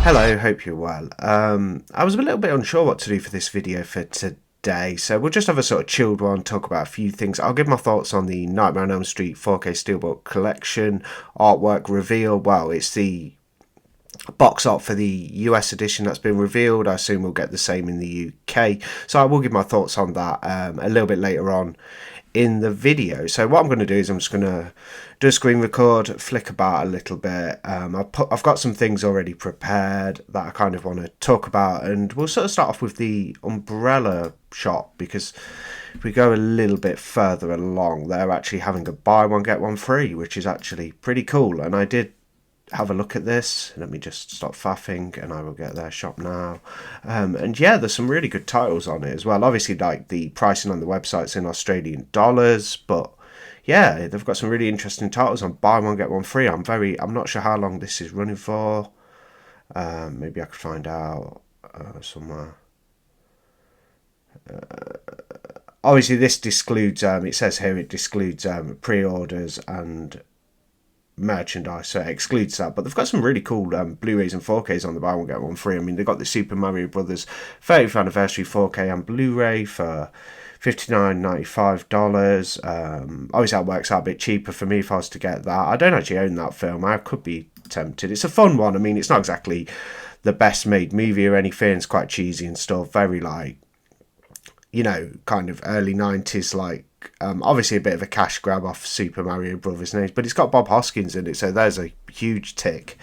Hello, hope you're well. I was a little bit unsure what to do for this video for today, so we'll just have a sort of chilled one, talk about a few things. I'll give my thoughts on the Nightmare on Elm Street 4K SteelBook Collection artwork reveal. Well, it's the box art for the US edition that's been revealed. I assume we'll get the same in the UK, so I will give my thoughts on that a little bit later on in the video. So what I'm going to do is I'm just going to do a screen record, flick about a little bit. I've got some things already prepared that I kind of want to talk about, and we'll sort of start off with the umbrella shop, because if we go a little bit further along, they're actually having a buy one get one free, which is actually pretty cool. And I did have a look at this. Let me just stop faffing and I will get their shop now. And yeah, there's some really good titles on it as well. Obviously, like, the pricing on the website's in Australian dollars, but yeah, they've got some really interesting titles on buy one get one free. I'm not sure how long this is running for. Maybe I could find out somewhere. Obviously this excludes, it says here it excludes pre-orders and merchandise, so it excludes that, but they've got some really cool Blu-rays and 4Ks on the buy one get one free. I mean, they've got the Super Mario Brothers 30th anniversary 4K and Blu-ray for $59.95. Obviously that works out a bit cheaper for me if I was to get that. I don't actually own that film. I could be tempted. It's a fun one. I mean, it's not exactly the best made movie or anything. It's quite cheesy and stuff, very, like, you know, kind of early 90s, like, obviously a bit of a cash grab off Super Mario Brothers names, but it's got Bob Hoskins in it, so there's a huge tick,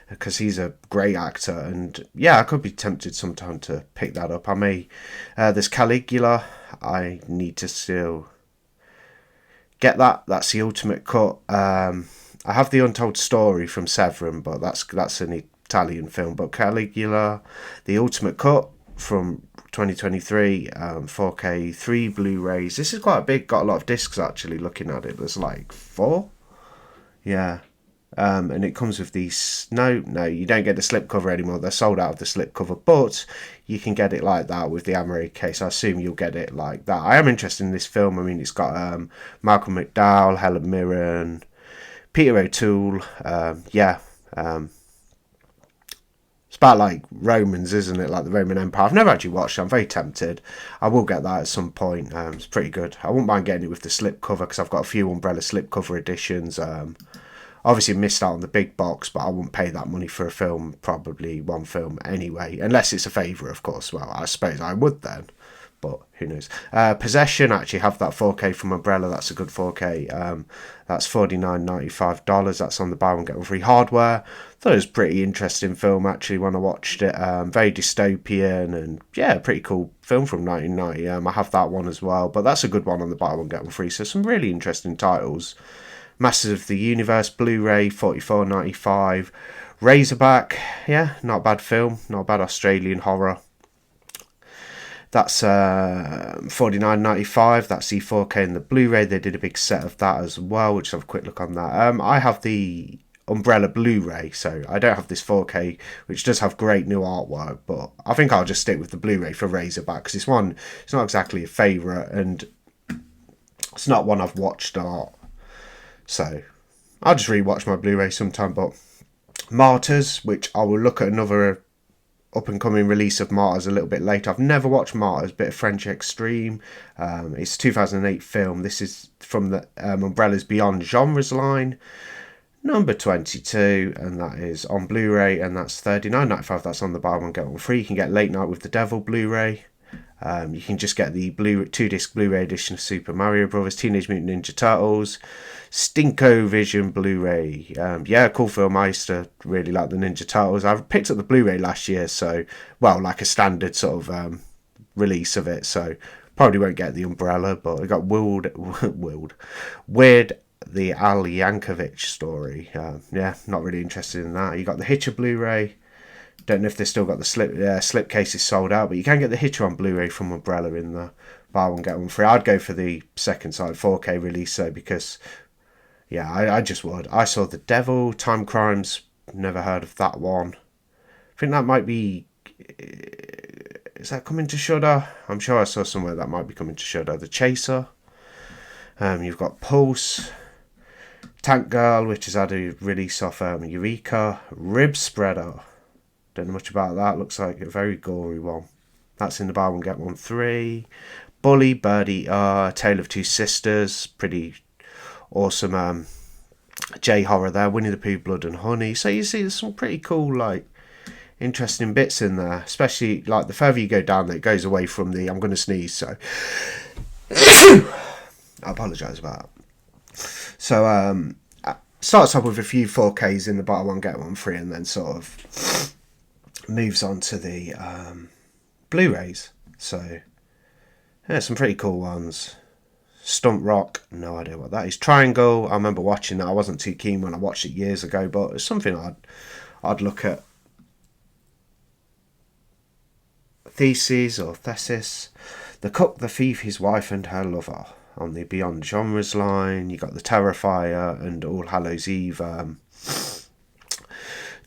because he's a great actor. And yeah, I could be tempted sometime to pick that up. I may. There's Caligula. I need to still get that. That's the ultimate cut. I have the Untold Story from Severin, but that's an Italian film. But Caligula, the ultimate cut from 2023, 4K, 3 Blu-rays. This is quite big, got a lot of discs actually, looking at it. There's like 4. Yeah. And it comes with these. No, you don't get the slipcover anymore. They're sold out of the slipcover, but you can get it like that with the Amaray case. I assume you'll get it like that. I am interested in this film. I mean, it's got Malcolm McDowell, Helen Mirren, Peter O'Toole. It's about, like, Romans, isn't it? Like the Roman Empire. I've never actually watched it. I'm very tempted. I will get that at some point. It's pretty good. I wouldn't mind getting it with the slipcover, because I've got a few Umbrella slipcover editions. Obviously missed out on the big box, but I wouldn't pay that money for a film, probably one film anyway, unless it's a favour, of course. Well, I suppose I would then, but who knows. Possession, I actually have that 4K from Umbrella. That's a good 4K. That's $49.95. That's on the buy one get one free hardware. Thought it was a pretty interesting film actually when I watched it. Very dystopian, and yeah, pretty cool film from 1990. I have that one as well, but that's a good one on the buy one get one free. So some really interesting titles. Masters of the Universe Blu-ray, $44.95. Razorback, yeah, not a bad film, not a bad Australian horror. That's $49.95. That's the 4K and the Blu-ray. They did a big set of that as well, which I'll have a quick look on that. I have the Umbrella Blu-ray, so I don't have this 4K, which does have great new artwork, but I think I'll just stick with the Blu-ray for Razorback, because it's not exactly a favourite, and it's not one I've watched a lot. So I'll just rewatch my Blu-ray sometime. But Martyrs, which I will look at another up-and-coming release of Martyrs a little bit later. I've never watched Martyrs, bit of French Extreme. It's a 2008 film. This is from the Umbrella's Beyond Genres line, number 22, and that is on Blu-ray, and that's $39.95. That's on the buy one get one free. You can get Late Night with the Devil Blu-ray. You can just get the 2-disc Blu-ray edition of Super Mario Brothers, Teenage Mutant Ninja Turtles, Stinko Vision Blu-ray. Yeah, cool film. I used to really like the Ninja Turtles. I picked up the Blu-ray last year, so, well, like a standard sort of release of it, so probably won't get the Umbrella, but I got Weird the Al Yankovic story. Yeah, not really interested in that. You got the Hitcher Blu-ray. Don't know if they've still got the slip cases sold out, but you can get the Hitcher on Blu-ray from Umbrella in the buy one get one free. I'd go for the second side 4K release though, because yeah, I just would. I saw The Devil, Time Crimes, never heard of that one. I think that might be. Is that coming to Shudder? I'm sure I saw somewhere that might be coming to Shudder. The Chaser. You've got Pulse, Tank Girl, which has had a release off Eureka, Rib Spreader. Don't know much about that. Looks like a very gory one. That's in the buy one get one free. Bully, Birdie, Tale of Two Sisters, pretty awesome J-horror there. Winnie the Pooh, Blood and Honey. So you see there's some pretty cool, like, interesting bits in there. Especially, like, the further you go down there, it goes away from the, I'm going to sneeze, so I apologise about that. So, starts off with a few 4Ks in the buy one get one free, and then sort of moves on to the Blu-rays. So, yeah, some pretty cool ones. Stunt Rock, no idea what that is. Triangle, I remember watching that. I wasn't too keen when I watched it years ago, but it's something I'd look at. Theses or Thesis. The Cook, the Thief, His Wife and Her Lover. On the Beyond Genres line, you got the Terrifier and All Hallows Eve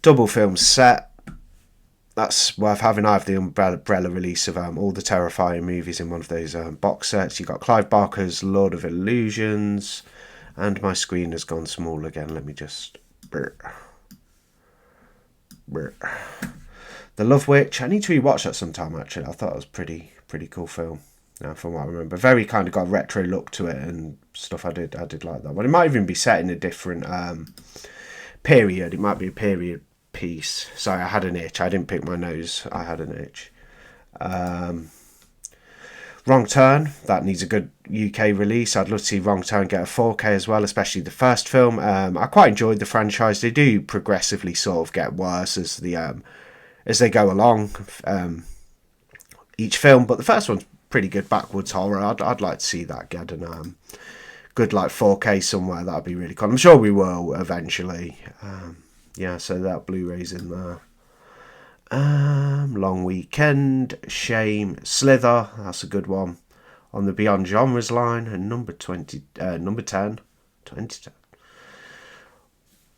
double film set. That's worth having. I have the umbrella release of all the Terrifier movies in one of those box sets. You got Clive Barker's Lord of Illusions, and my screen has gone small again. Let me just. The Love Witch. I need to rewatch that sometime. Actually, I thought it was pretty cool film. From what I remember, very kind of got a retro look to it and stuff. I did like that one. It might even be set in a different period. It might be a period piece. Sorry, I had an itch. I didn't pick my nose. I had an itch. Wrong Turn. That needs a good UK release. I'd love to see Wrong Turn get a 4K as well, especially the first film. I quite enjoyed the franchise. They do progressively sort of get worse as they go along. Each film, but the first one's pretty good backwards horror. I'd like to see that get a good like 4K somewhere. That'd be really cool. I'm sure we will eventually. Yeah, so that Blu-ray's in there. Long Weekend, Shame, Slither. That's a good one. On the Beyond Genres line, and number 10.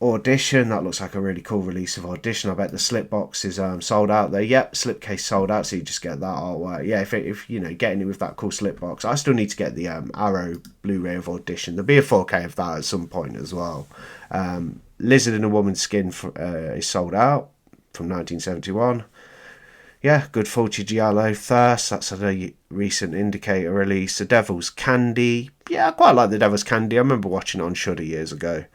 Audition, that looks like a really cool release of Audition. I bet the slip box is sold out there. Yep, slipcase sold out, so you just get that artwork. Yeah, if you know, getting it with that cool slip box. I still need to get the Arrow Blu-ray of Audition. There'll be a 4K of that at some point as well. Lizard in a Woman's Skin is sold out from 1971. Yeah, good Fulci Giallo. Thirst, that's a recent Indicator release. The Devil's Candy. Yeah, I quite like The Devil's Candy. I remember watching it on Shudder years ago.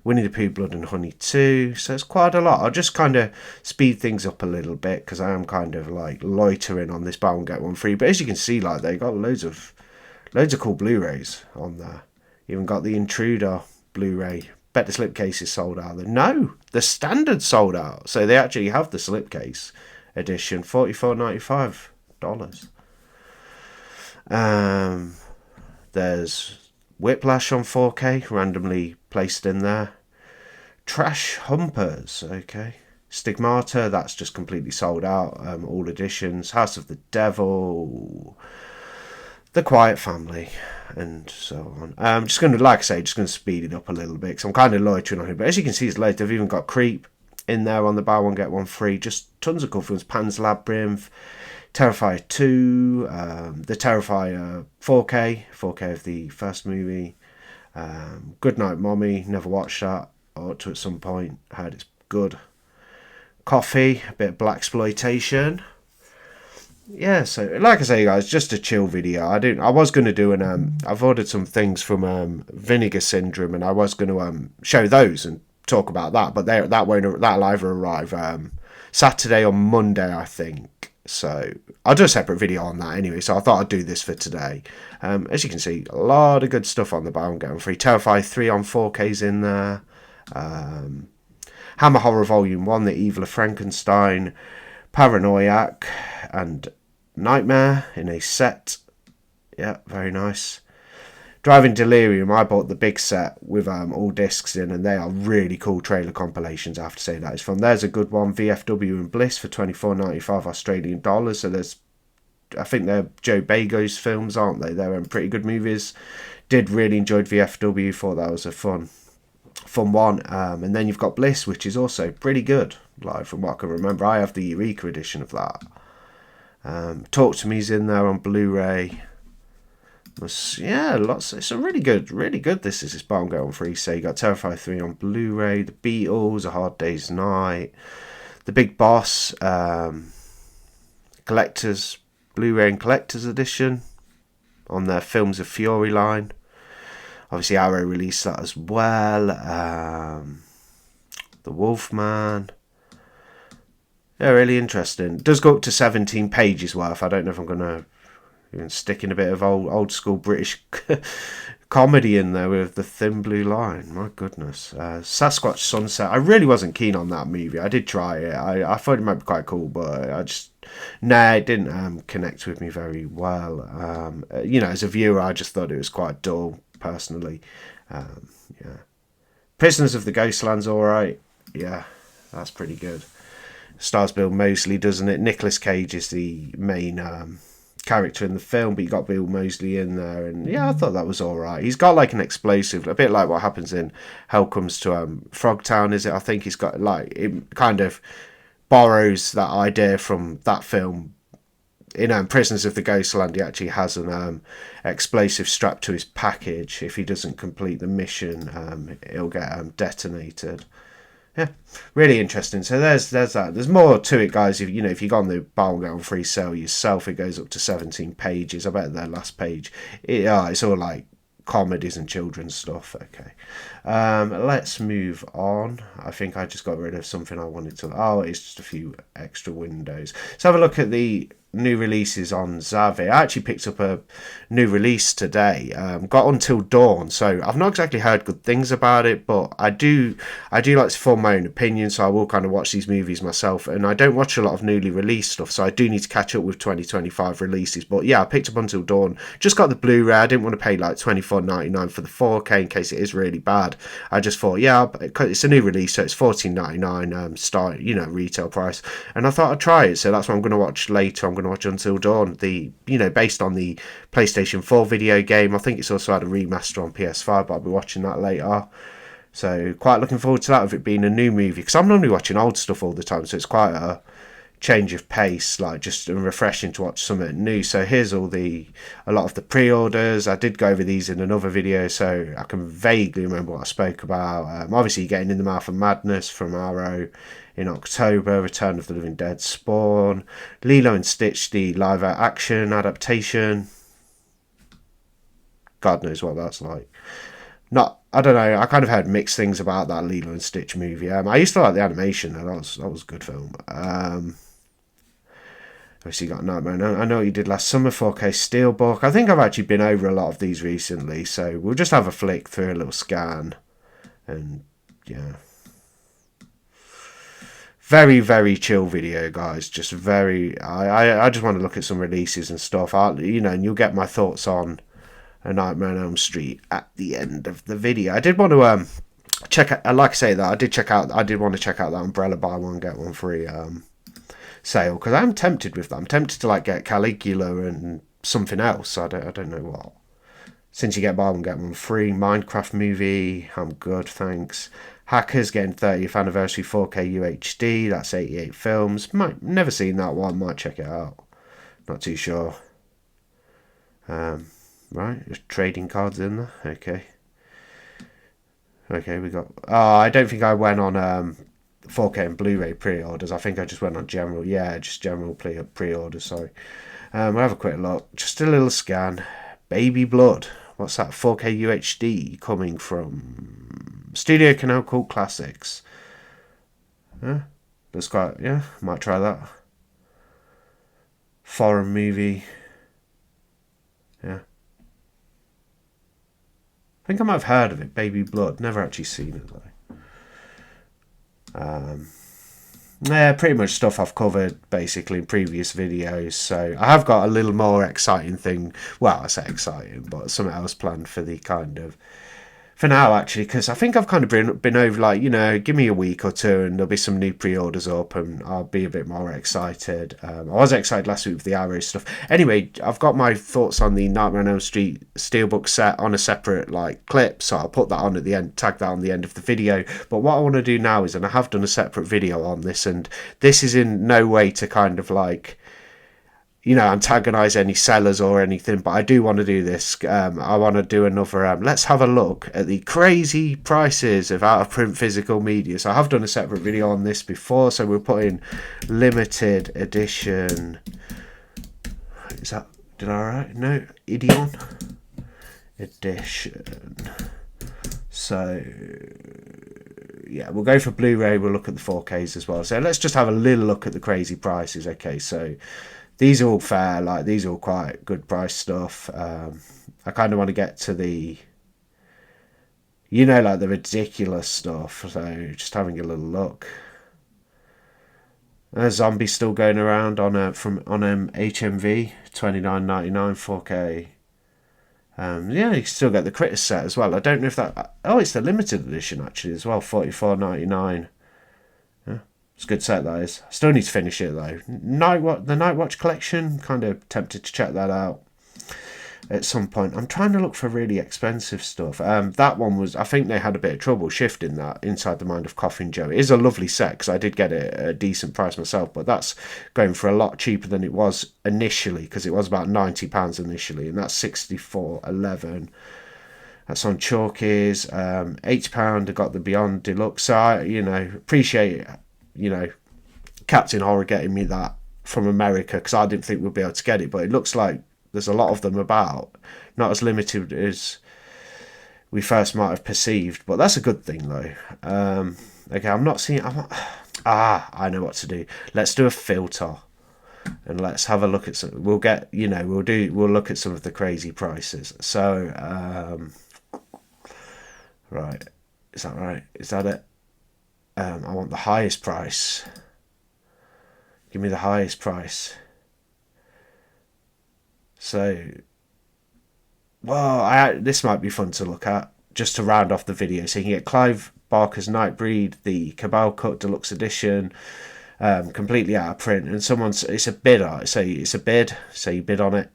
Winnie the Pooh, Blood and Honey 2. So it's quite a lot. I'll just kind of speed things up a little bit because I am kind of like loitering on this buy one get one free. But as you can see, like they got loads of cool Blu-rays on there. Even got the Intruder Blu-ray. Bet the slipcase is sold out. No, the standard sold out. So they actually have the slipcase edition, $44.95. There's Whiplash on 4K, randomly placed in there. Trash Humpers, okay. Stigmata, that's just completely sold out. All editions. House of the Devil, The Quiet Family, and so on. I'm just going to, like I say, just going to speed it up a little bit because I'm kind of loitering on it. But as you can see, it's late. They've even got Creep in there on the buy one get one free. Just tons of cool films. Pan's Labyrinth, Terrifier 2, the Terrifier 4K of the first movie. Goodnight Mommy, never watched that. I ought to at some point. Heard it's good. Coffee, a bit of blaxploitation. Yeah, so like I say, guys, just a chill video. I was going to do I've ordered some things from Vinegar Syndrome, and I was going to show those and talk about that, but that'll either arrive Saturday or Monday, I think. So I'll do a separate video on that anyway. So I thought I'd do this for today. As you can see, a lot of good stuff on the buy one get one free. Terrifier 3 on 4K's in there. Hammer Horror Volume 1, The Evil of Frankenstein, Paranoiac, and Nightmare in a set. Yeah, very nice. Driving Delirium, I bought the big set with all discs in, and they are really cool trailer compilations, I have to say. That is from. There's a good one, VFW and Bliss for $24.95 Australian dollars. So I think they're Joe Bago's films, aren't they? They're pretty good movies. Did really enjoyed VFW, thought that was a fun one. And then you've got Bliss, which is also pretty good, like from what I can remember. I have the Eureka edition of that. Talk to Me's in there on Blu-ray. Yeah, lots. It's a really good. This buy one get one free. So you got Terrifier 3 on Blu-ray, The Beatles, A Hard Day's Night, The Big Boss, collector's Blu-ray and collector's edition on their Films of Fury line. Obviously Arrow released that as well. The Wolfman. Yeah, really interesting. It does go up to 17 pages worth. I don't know if I'm going to even stick in a bit of old school British comedy in there with the Thin Blue Line. My goodness. Sasquatch Sunset. I really wasn't keen on that movie. I did try it. I thought it might be quite cool, but I just... Nah, it didn't connect with me very well. As a viewer, I just thought it was quite dull, personally. Yeah. Prisoners of the Ghostland's alright. Yeah, that's pretty good. Stars Bill Moseley, doesn't it? Nicolas Cage is the main character in the film, but you got Bill Moseley in there, and yeah, I thought that was alright. He's got like an explosive, a bit like what happens in Hell Comes to Frogtown, is it? I think he's got like, it kind of borrows that idea from that film. In Prisoners of the Ghostland, he actually has an explosive strapped to his package. If he doesn't complete the mission, it'll get detonated. Yeah, really interesting. So there's that. There's more to it, guys. If you go on the buy one get one free sale yourself, it goes up to 17 pages. I bet their last page, it's all like comedies and children's stuff. Okay, let's move on. I think I just got rid of something I wanted to. Oh, it's just a few extra windows. Let's have a look at the new releases on Zavvi. I actually picked up a new release today. Got Until Dawn, so I've not exactly heard good things about it, but I do like to form my own opinion, so I will kind of watch these movies myself, and I don't watch a lot of newly released stuff, so I do need to catch up with 2025 releases. But yeah, I picked up Until Dawn, just got the Blu-ray. I didn't want to pay like $24.99 for the 4K in case it is really bad. I just thought, yeah, it's a new release, so it's $14.99 start, retail price, and I thought I'd try it, so that's what I'm going to watch later. I'm going to watch Until Dawn, based on the PlayStation 4 video game. I think it's also had a remaster on PS5, but I'll be watching that later. So quite looking forward to that, with it being a new movie, because I'm normally watching old stuff all the time, so it's quite a change of pace, like just refreshing to watch something new. So here's a lot of the pre-orders. I did go over these in another video, so I can vaguely remember what I spoke about. Obviously getting In the Mouth of Madness from Arrow in October, Return of the Living Dead, Spawn, Lilo and Stitch, the live action adaptation. God knows what that's like. I don't know, I kind of heard mixed things about that Lilo and Stitch movie. I used to like the animation, and that was a good film. Obviously you got Nightmare on Elm. I know what you did last summer, 4K Steelbook. I think I've actually been over a lot of these recently, so we'll just have a flick through, a little scan, and yeah. Very, very chill video, guys. Just very... I just want to look at some releases and stuff. And you'll get my thoughts on A Nightmare on Elm Street at the end of the video. I did want to check out... Like I say that, I did want to check out that Umbrella buy one, get one free sale. Because I'm tempted with that. I'm tempted to get Caligula and something else. I don't know what. Since you get buy one, get one free. Minecraft movie. I'm good, thanks. Hackers getting 30th anniversary 4K UHD. That's 88 films. Never seen that one. Might check it out. Not too sure. Right, there's trading cards in there. Okay, we got... Oh, I don't think I went on 4K and Blu-ray pre-orders. I think I just went on general. Yeah, just general pre-orders, sorry. We'll have a quick look. Just a little scan. Baby Blood. What's that? 4K UHD coming from Studio Canal Cult Classics. Looks quite... Yeah, might try that. Foreign movie. Yeah. I think I might have heard of it, Baby Blood. Never actually seen it, though. Yeah, pretty much stuff I've covered, basically, in previous videos. So I have got a little more exciting thing. Well, I say exciting, but something else planned for the kind of... For now, actually, because I think I've kind of been over, give me a week or two and there'll be some new pre-orders up and I'll be a bit more excited. I was excited last week with the Arrow stuff. Anyway, I've got my thoughts on the Nightmare on Elm Street Steelbook set on a separate, clip, so I'll put that on at the end, tag that on the end of the video. But what I want to do now is, and I have done a separate video on this, and this is in no way to kind of antagonize any sellers or anything, but I do want to do this. I want to do another let's have a look at the crazy prices of out of print physical media. So I have done a separate video on this before, so we're putting limited edition. Is that, did I write? No, Ideon edition. So yeah, we'll go for Blu-ray. We'll look at the 4Ks as well. So let's just have a little look at the crazy prices. Okay, so these are all fair. Like, these are all quite good price stuff. I kind of want to get to the, like the ridiculous stuff. So just having a little look. Zombie still going around on HMV, $29.99 4K. Yeah, you can still get the Critter set as well. I don't know if that... Oh, it's the limited edition, actually, as well. $44.99. Yeah, it's a good set, that is. I still need to finish it, though. The Night Watch collection, kind of tempted to check that out at some point. I'm trying to look for really expensive stuff. That one was... I think they had a bit of trouble shifting that, Inside the Mind of Coffin Joe. It is a lovely set, because I did get it at a decent price myself, but that's going for a lot cheaper than it was initially, because it was about £90 initially, and that's $64.11. That's on Chalkies. £8. I got the Beyond Deluxe. So I, appreciate, Captain Horror getting me that from America, because I didn't think we'd be able to get it, but it looks like there's a lot of them about. Not as limited as we first might have perceived, but that's a good thing, though. Okay, I'm not seeing... I know what to do. Let's do a filter, and let's have a look at some... We'll get, we'll look at some of the crazy prices. So, right. Is that right? Is that it? I want the highest price. Give me the highest price. So, well, this might be fun to look at, just to round off the video. So you can get Clive Barker's Nightbreed, the Cabal Cut Deluxe Edition, completely out of print. And it's a bid, it's a bid, so you bid on it.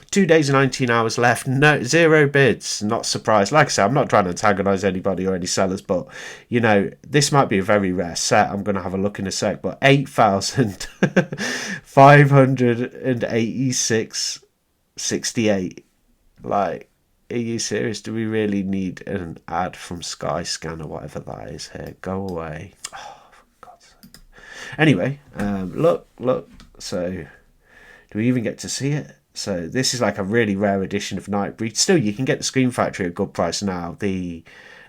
2 days and 19 hours left, no, 0 bids, not surprised. Like I said, I'm not trying to antagonise anybody or any sellers, but, this might be a very rare set. I'm going to have a look in a sec, but 8,586.68. Like, are you serious? Do we really need an ad from Skyscan or whatever that is here? Go away. Oh, for God's sake. Anyway, look. So, do we even get to see it? So this is like a really rare edition of Nightbreed. Still, you can get the Scream Factory at a good price now. This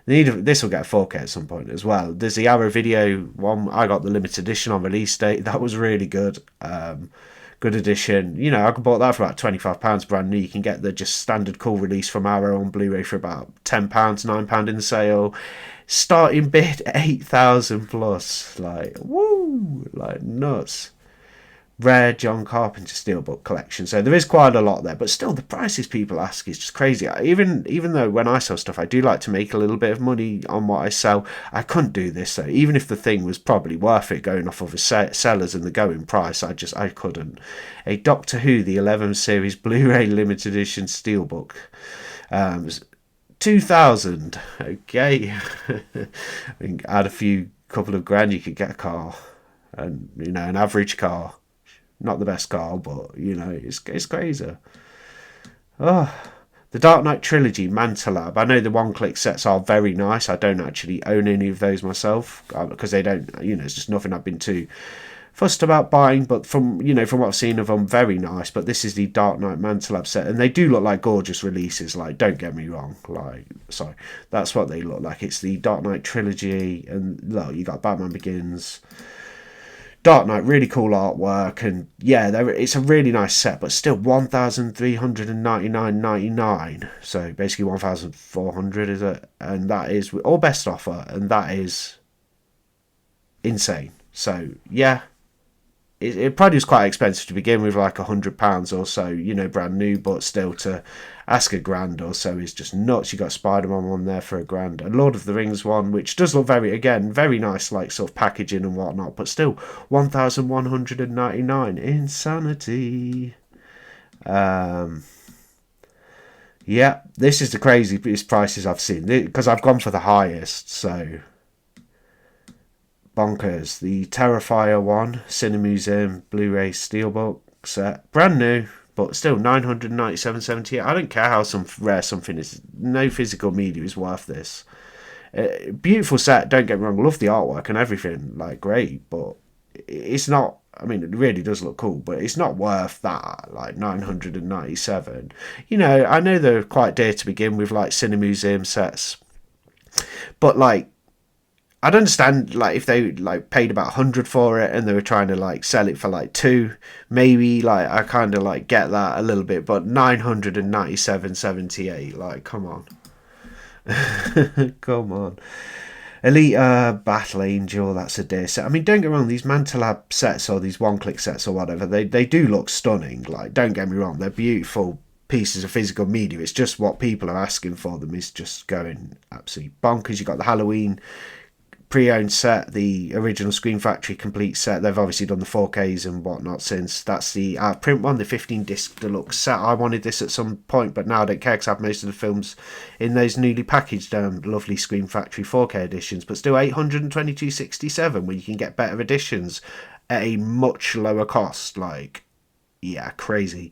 will get a 4K at some point as well. There's the Arrow Video one. I got the limited edition on release date. That was really good. Good edition. I bought that for about £25 brand new. You can get the just standard cool release from Arrow on Blu-ray for about £10, £9 in the sale. Starting bid 8,000 plus. Like, woo! Like, nuts. Rare John Carpenter Steelbook Collection. So there is quite a lot there, but still the prices people ask is just crazy. Even though when I sell stuff, I do like to make a little bit of money on what I sell. I couldn't do this though. Even if the thing was probably worth it going off of the sellers and the going price, I couldn't. A Doctor Who the 11 series Blu-ray limited edition Steelbook. 2,000. Okay. I think add a couple of grand, you could get a car, and an average car. Not the best car, but, it's crazy. Oh, the Dark Knight Trilogy, Mantalab. I know the one-click sets are very nice. I don't actually own any of those myself, because they don't, it's just nothing I've been too fussed about buying. But from what I've seen of them, very nice. But this is the Dark Knight Mantalab set, and they do look like gorgeous releases. Like, don't get me wrong. Like, sorry, that's what they look like. It's the Dark Knight Trilogy, and look, you got Batman Begins, Dark Knight, really cool artwork, and yeah, it's a really nice set, but still $1,399.99. So basically $1,400, is it? And that is all best offer, and that is insane. So yeah, it probably was quite expensive to begin with, like £100 or so, brand new, but still to ask £1,000 or so is just nuts. You got Spider-Man one there for £1,000, and Lord of the Rings one, which does look very nice, like sort of packaging and whatnot, but still $1,199. Insanity. Yeah, this is the craziest prices I've seen, because I've gone for the highest, so bonkers. The Terrifier one, Cinemuseum Blu-ray Steelbook, set, brand new, but still 997.78. I don't care how rare something is. No physical media is worth this. Beautiful set, don't get me wrong, love the artwork and everything, like great, but it's not, I mean, it really does look cool, but it's not worth that, like 997. You know, I know they're quite dear to begin with, like Cinemuseum sets, but like, I'd understand like if they like paid about 100 for it and they were trying to like sell it for like 2, maybe, like I kind of like get that a little bit, but 997.78, like come on. Come on. Elite Battle Angel, that's a dear set. I mean, don't get me wrong, these Mantelab sets or these one-click sets or whatever, they do look stunning. Like, don't get me wrong, they're beautiful pieces of physical media. It's just what people are asking for them is just going absolutely bonkers. You've got the Halloween pre-owned set, the original Screen Factory complete set. They've obviously done the 4Ks and whatnot since. That's the print one, the 15 disc deluxe set. I wanted this at some point, but now I don't care because I have most of the films in those newly packaged lovely Screen Factory 4K editions, but still 822.67 when you can get better editions at a much lower cost. Like, yeah, crazy.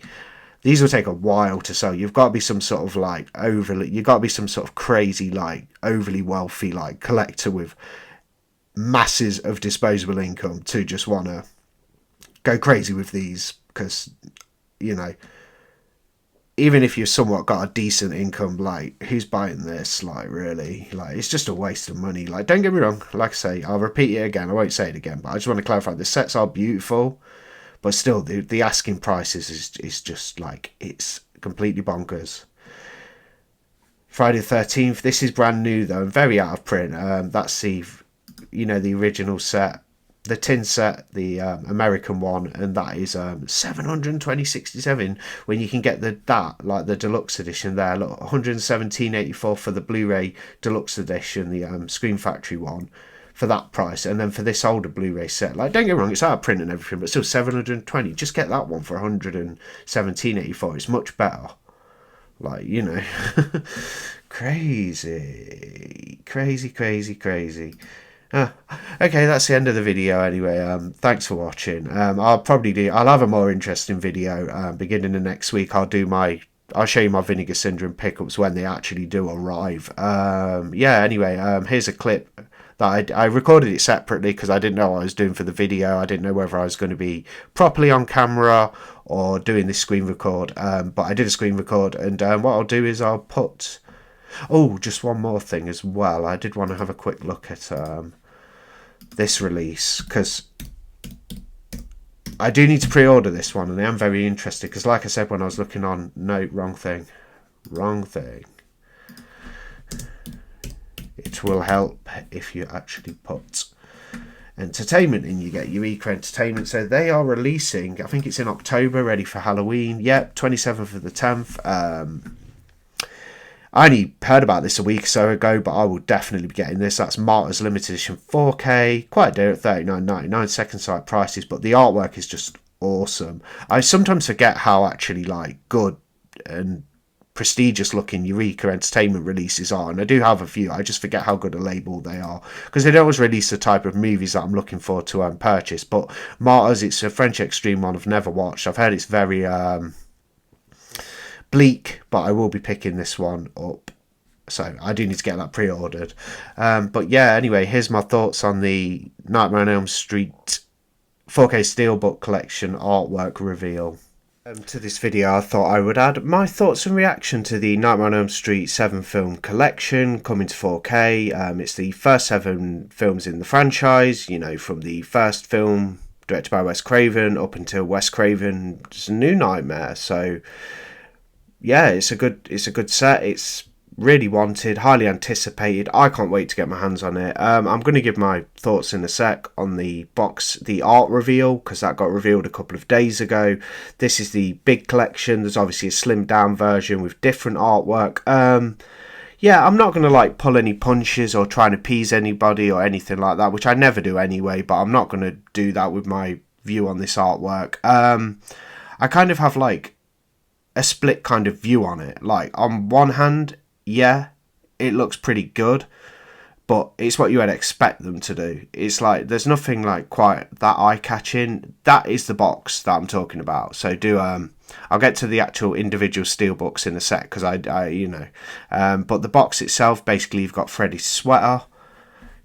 These will take a while to sell. You've got to be some sort of like you've got to be some sort of crazy, like overly wealthy, like collector with masses of disposable income to just want to go crazy with these, because, you know, even if you've somewhat got a decent income, like, who's buying this? Like, really, like, it's just a waste of money. Like, don't get me wrong, like I say, I'll repeat it again, I won't say it again, but I just want to clarify, the sets are beautiful, but still the asking prices is just like, it's completely bonkers. Friday the 13th, this is brand new though and very out of print. That's the, you know, the original set, the tin set, the American one, and that is 720.67 when you can get the deluxe edition there. Look, 117.84 for the Blu-ray deluxe edition, the Screen Factory one, for that price, and then for this older Blu-ray set, like, don't get me wrong, it's out of print and everything, but still 720. Just get that one for 117.84. It's much better. Like, you know, crazy. Okay, that's the end of the video anyway. Thanks for watching. I'll have a more interesting video beginning of next week. I'll show you my Vinegar Syndrome pickups when they actually do arrive. Yeah, anyway, here's a clip that I recorded it separately because I didn't know what I was doing for the video. I didn't know whether I was going to be properly on camera or doing this screen record, but I did a screen record, and what I'll do is I'll put... Oh, just one more thing as well. I did want to have a quick look at this release, because I do need to pre-order this one, and I am very interested, because like I said when I was looking on... No, wrong thing. It will help if you actually put entertainment in. You get Eureka Entertainment. So they are releasing, I think it's in October, ready for Halloween. Yep, 27th of the 10th. I only heard about this a week or so ago, but I will definitely be getting this. That's Martyrs Limited Edition 4K. Quite dear at $39.99 second sight prices, but the artwork is just awesome. I sometimes forget how actually like good and prestigious looking Eureka Entertainment releases are, and I do have a few. I just forget how good a label they are, because they don't always release the type of movies that I'm looking for to purchase. But Martyrs, it's a French extreme one I've never watched. I've heard it's very bleak, but I will be picking this one up, so I do need to get that pre-ordered. But yeah, anyway, here's my thoughts on the Nightmare on Elm Street 4K Steelbook Collection artwork reveal. To this video, I thought I would add my thoughts and reaction to the Nightmare on Elm Street 7 film collection coming to 4K. It's the first 7 films in the franchise, you know, from the first film directed by Wes Craven up until Wes Craven's new Nightmare. So yeah, it's a good set. It's really wanted, highly anticipated. I can't wait to get my hands on it. I'm going to give my thoughts in a sec on the box, the art reveal, because that got revealed a couple of days ago. This is the big collection. There's obviously a slimmed down version with different artwork. Yeah, I'm not going to like pull any punches or try and appease anybody or anything like that, which I never do anyway, but I'm not going to do that with my view on this artwork. I kind of have like a split kind of view on it. Like, on one hand, yeah, it looks pretty good, but it's what you would expect them to do. It's like there's nothing like quite that eye-catching. That is the box that I'm talking about. So I'll get to the actual individual steelbooks in a sec, because I you know, but the box itself, basically you've got Freddy's sweater,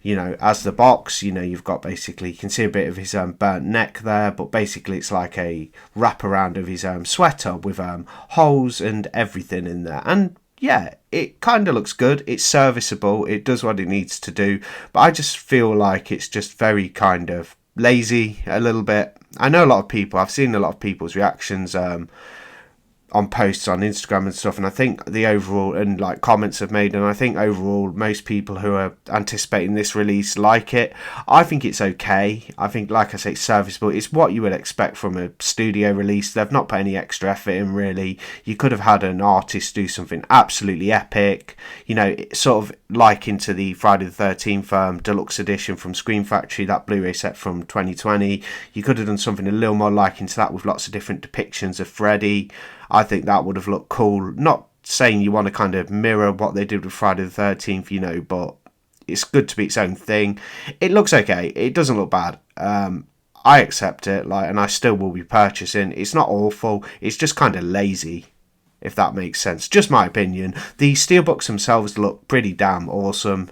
you know, as the box. You know, you've got basically, you can see a bit of his burnt neck there, but basically it's like a wraparound of his sweater with holes and everything in there. And yeah, it kind of looks good. It's serviceable. It does what it needs to do. But I just feel like it's just very kind of lazy a little bit. I know a lot of people, I've seen a lot of people's reactions on posts on Instagram and stuff, and I think the overall, and like comments have made, and I think overall most people who are anticipating this release like it. I think it's okay. I think, like I say, it's serviceable. It's what you would expect from a studio release. They've not put any extra effort in, really. You could have had an artist do something absolutely epic, you know, sort of like into the Friday the 13th deluxe edition from Scream Factory, that Blu-ray set from 2020. You could have done something a little more like into that, with lots of different depictions of Freddy. I think that would have looked cool. Not saying you want to kind of mirror what they did with Friday the 13th, you know, but it's good to be its own thing. It looks okay. It doesn't look bad. I accept it, like, and I still will be purchasing. It's not awful. It's just kind of lazy, if that makes sense. Just my opinion. The steelbooks themselves look pretty damn awesome.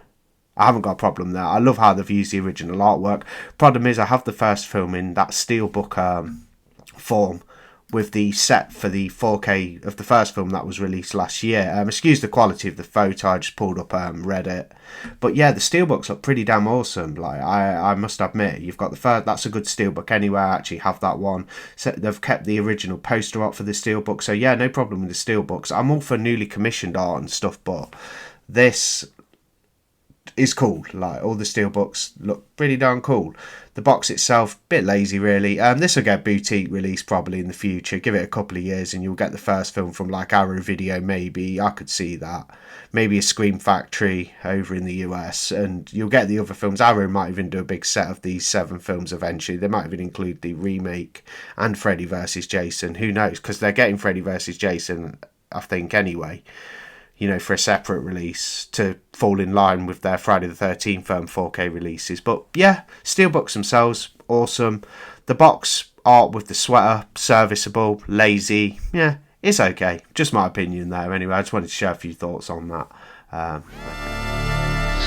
I haven't got a problem there. I love how they've used the original artwork. Problem is, I have the first film in that steelbook form, with the set for the 4K of the first film that was released last year. Excuse the quality of the photo, I just pulled up Reddit. But yeah, the steelbooks look pretty damn awesome. Like, I must admit, you've got the first, that's a good steelbook anyway. I actually have that one. So they've kept the original poster up for the steelbook. So yeah, no problem with the steelbooks. I'm all for newly commissioned art and stuff, but this is cool. Like, all the steelbooks look pretty darn cool. The box itself, bit lazy really. This will get boutique release probably in the future. Give it a couple of years and you'll get the first film from like Arrow Video, maybe. I could see that. Maybe a Scream Factory over in the US, and you'll get the other films. Arrow might even do a big set of these 7 films eventually. They might even include the remake and Freddy vs. Jason. Who knows? Because they're getting Freddy vs. Jason, I think, anyway, you know, for a separate release to fall in line with their Friday the 13th 4K releases. But yeah, steelbooks themselves, awesome. The box art with the sweater, serviceable, lazy. Yeah, it's okay. Just my opinion there. Anyway, I just wanted to share a few thoughts on that.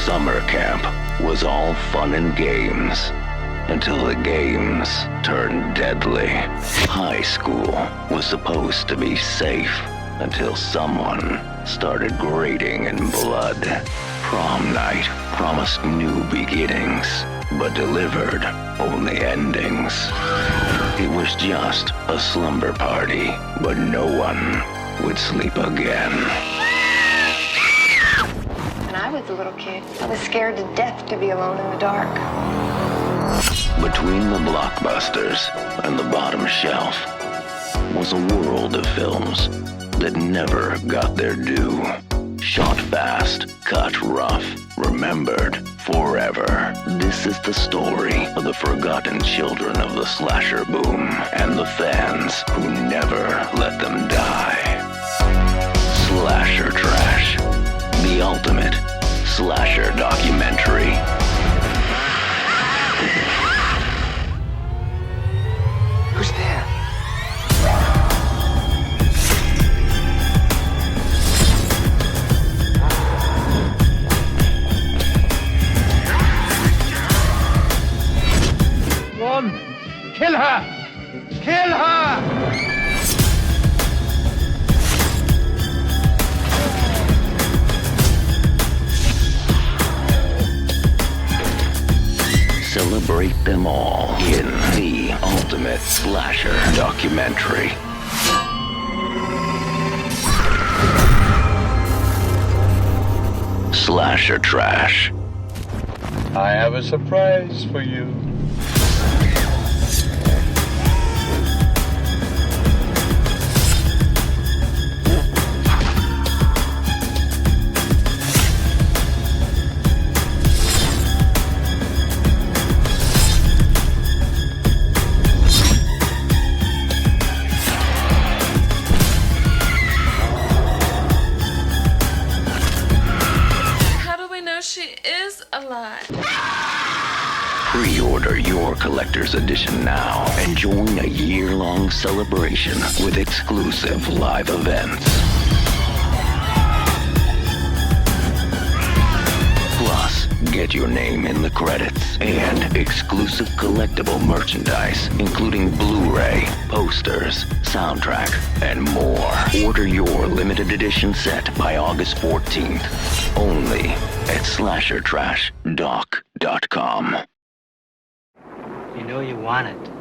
Summer camp was all fun and games, until the games turned deadly. High school was supposed to be safe, until someone started grading in blood. Prom night promised new beginnings, but delivered only endings. It was just a slumber party, but no one would sleep again. When I was a little kid, I was scared to death to be alone in the dark. Between the blockbusters and the bottom shelf was a world of films that never got their due. Shot fast, cut rough, remembered forever. This is the story of the forgotten children of the slasher boom and the fans who never let them die. Slasher Trash, the ultimate slasher documentary. Who's there? Kill her! Kill her! Celebrate them all in the ultimate slasher documentary. Slasher Trash. I have a surprise for you. She is a lot. Pre-order your collector's edition now and join a year-long celebration with exclusive live events. Plus, get your name in the credits and exclusive collectible merchandise, including Blu-ray, posters, soundtrack, and more. Order your limited edition set by August 14th, only at slashertrashdoc.com. You know you want it.